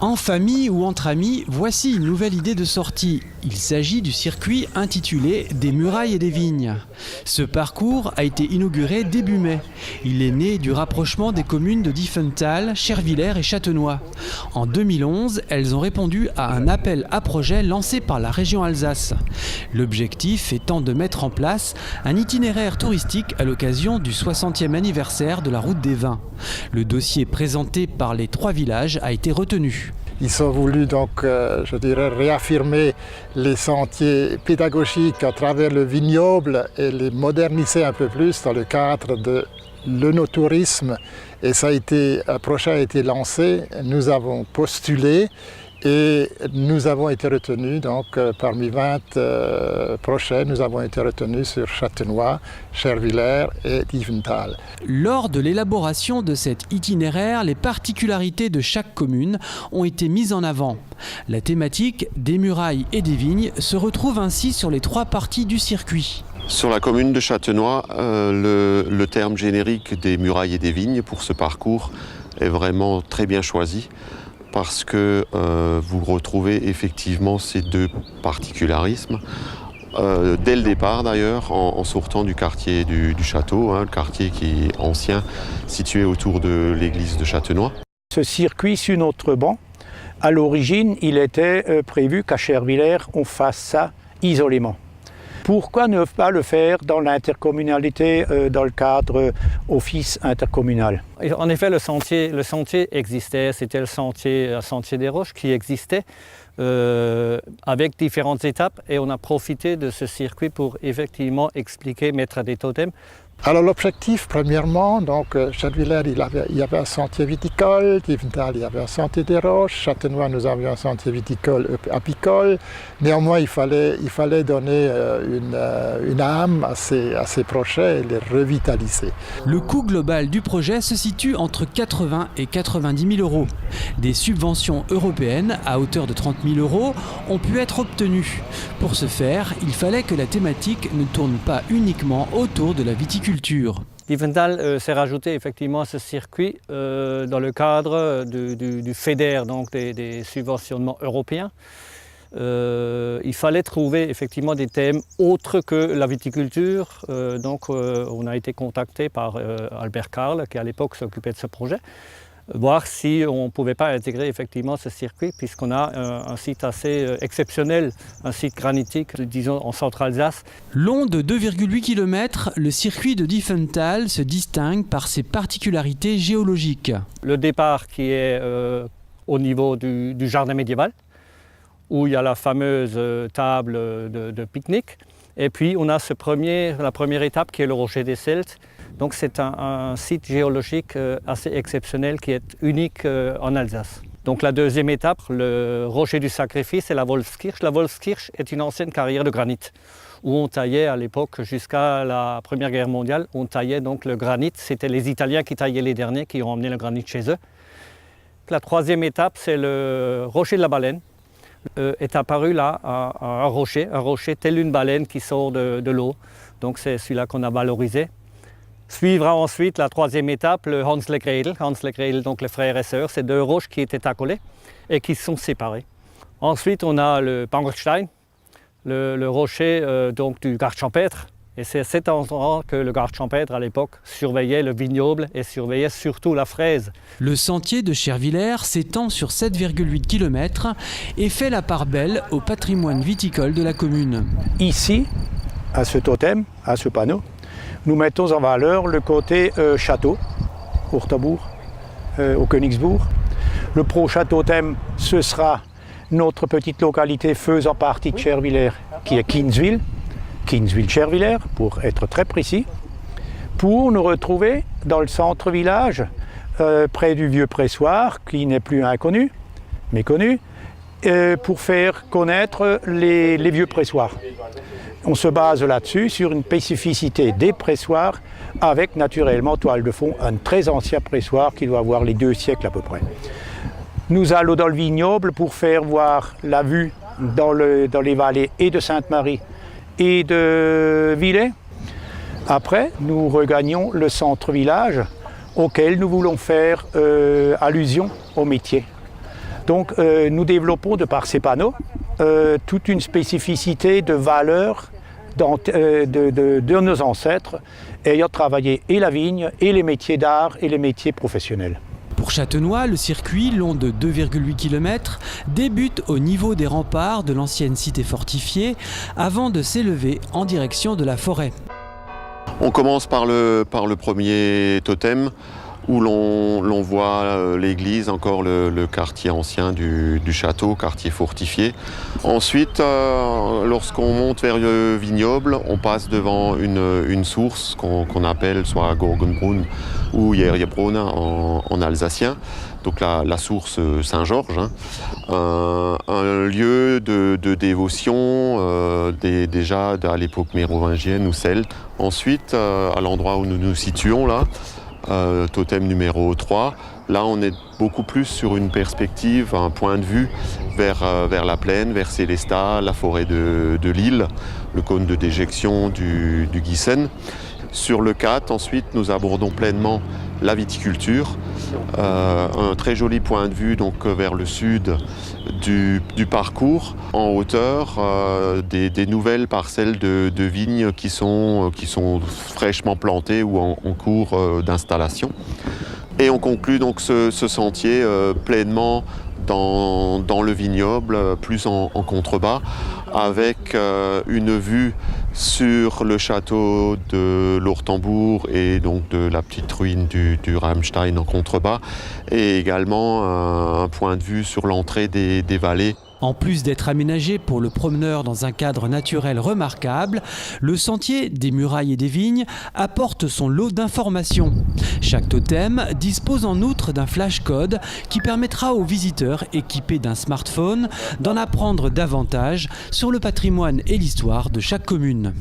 En famille ou entre amis, voici une nouvelle idée de sortie. Il s'agit du circuit intitulé « Des murailles et des vignes ». Ce parcours a été inauguré début mai. Il est né du rapprochement des communes de Diefenthal, Scherwiller et Châtenois. En 2011, elles ont répondu à un appel à projet lancé par la région Alsace. L'objectif étant de mettre en place un itinéraire touristique à l'occasion du 60e anniversaire de la route des vins. Le dossier présenté par les 3 villages a été retenu. Ils ont voulu donc, réaffirmer les sentiers pédagogiques à travers le vignoble et les moderniser un peu plus dans le cadre de l'œnotourisme. Et un projet a été lancé, nous avons postulé et nous avons été retenus, donc parmi 20 projets, nous avons été retenus sur Châtenois, Scherwiller et Diefenthal. Lors de l'élaboration de cet itinéraire, les particularités de chaque commune ont été mises en avant. La thématique des murailles et des vignes se retrouve ainsi sur les 3 parties du circuit. Sur la commune de Châtenois, le terme générique des murailles et des vignes pour ce parcours est vraiment très bien choisi, parce que vous retrouvez effectivement ces 2 particularismes. Dès le départ d'ailleurs, en sortant du quartier du château, le quartier qui est ancien, situé autour de l'église de Châtenois. Ce circuit sur notre banc, à l'origine, il était prévu qu'à Scherwiller, on fasse ça isolément. Pourquoi ne pas le faire dans l'intercommunalité, dans le cadre office intercommunal? En effet, le sentier existait, c'était le sentier des Roches qui existait avec différentes étapes, et on a profité de ce circuit pour effectivement expliquer, mettre des totems. Alors l'objectif, premièrement, donc Scherwiller, il y avait un sentier viticole, Diefenthal, il y avait un sentier des Roches, Châtenois, nous avions un sentier viticole apicole. Néanmoins, il fallait donner une âme à ces projets et les revitaliser. Le coût global du projet se situe entre 80 et 90 000 euros. Des subventions européennes à hauteur de 30 000 euros ont pu être obtenues. Pour ce faire, il fallait que la thématique ne tourne pas uniquement autour de la viticulture. Diefenthal s'est rajouté effectivement à ce circuit dans le cadre du FEDER, donc des subventionnements européens. Il fallait trouver effectivement des thèmes autres que la viticulture. Donc on a été contacté par Albert Karl, qui à l'époque s'occupait de ce projet, voir si on ne pouvait pas intégrer effectivement ce circuit, puisqu'on a un site assez exceptionnel, un site granitique, disons en Centre-Alsace. Long de 2,8 km, le circuit de Diefenthal se distingue par ses particularités géologiques. Le départ qui est au niveau du jardin médiéval, où il y a la fameuse table de pique-nique. Et puis on a la première étape qui est le Rocher des Celtes. Donc c'est un site géologique assez exceptionnel qui est unique en Alsace. Donc la deuxième étape, le Rocher du Sacrifice et la Wolfskirche. La Wolfskirche est une ancienne carrière de granit où on taillait à l'époque, jusqu'à la Première Guerre mondiale, on taillait donc le granit. C'était les Italiens qui taillaient les derniers, qui ont emmené le granit chez eux. La troisième étape, c'est le Rocher de la Baleine. Est apparu là un rocher tel une baleine qui sort de l'eau. Donc c'est celui-là qu'on a valorisé. Suivra ensuite la troisième étape, le Hansle-Gredel. Hansle-Gredel, donc les frères et sœurs, c'est 2 roches qui étaient accolées et qui sont séparées. Ensuite, on a le Pangerstein, le rocher donc du garde champêtre. Et c'est à cet endroit que le garde champêtre, à l'époque, surveillait le vignoble et surveillait surtout la fraise. Le sentier de Scherwiller s'étend sur 7,8 km et fait la part belle au patrimoine viticole de la commune. Ici, à ce totem, à ce panneau, nous mettons en valeur le côté château, Urtabour, au Königsbourg. Le prochain totem, ce sera notre petite localité faisant partie de Scherwiller, qui est Kinswil. Kinswil-Scherwiller, pour être très précis, pour nous retrouver dans le centre-village, près du vieux pressoir, qui n'est plus inconnu, mais connu, pour faire connaître les vieux pressoirs. On se base là-dessus, sur une spécificité des pressoirs, avec naturellement, toile de fond, un très ancien pressoir qui doit avoir les 2 siècles à peu près. Nous allons dans le vignoble pour faire voir la vue dans les vallées et de Sainte-Marie et de Villers. Après, nous regagnons le centre-village auquel nous voulons faire allusion au métier. Donc nous développons de par ces panneaux toute une spécificité de valeurs de nos ancêtres ayant travaillé et la vigne, et les métiers d'art, et les métiers professionnels. Pour Châtenois, le circuit, long de 2,8 km, débute au niveau des remparts de l'ancienne cité fortifiée avant de s'élever en direction de la forêt. On commence par le premier totem où l'on voit l'église, encore le quartier ancien du château, quartier fortifié. Ensuite, lorsqu'on monte vers le vignoble, on passe devant une source qu'on appelle soit Gorgenbrunn ou Jerjebrunn en alsacien, donc la source Saint-Georges, un lieu de dévotion déjà à l'époque mérovingienne ou celte. Ensuite, à l'endroit où nous nous situons là, totem numéro 3, là on est beaucoup plus sur une perspective, un point de vue vers la plaine, vers Sélestat, la forêt de Lille, le cône de déjection du Giessen. Sur le 4, ensuite, nous abordons pleinement la viticulture, un très joli point de vue donc vers le sud du parcours, en hauteur, des nouvelles parcelles de vignes qui sont fraîchement plantées ou en cours d'installation. Et on conclut donc ce sentier pleinement dans le vignoble, plus en contrebas, avec une vue sur le château de l'Ortembourg et donc de la petite ruine du Ramstein en contrebas, et également un point de vue sur l'entrée des vallées. En plus d'être aménagé pour le promeneur dans un cadre naturel remarquable, le sentier des murailles et des vignes apporte son lot d'informations. Chaque totem dispose en outre d'un flash-code qui permettra aux visiteurs équipés d'un smartphone d'en apprendre davantage sur le patrimoine et l'histoire de chaque commune.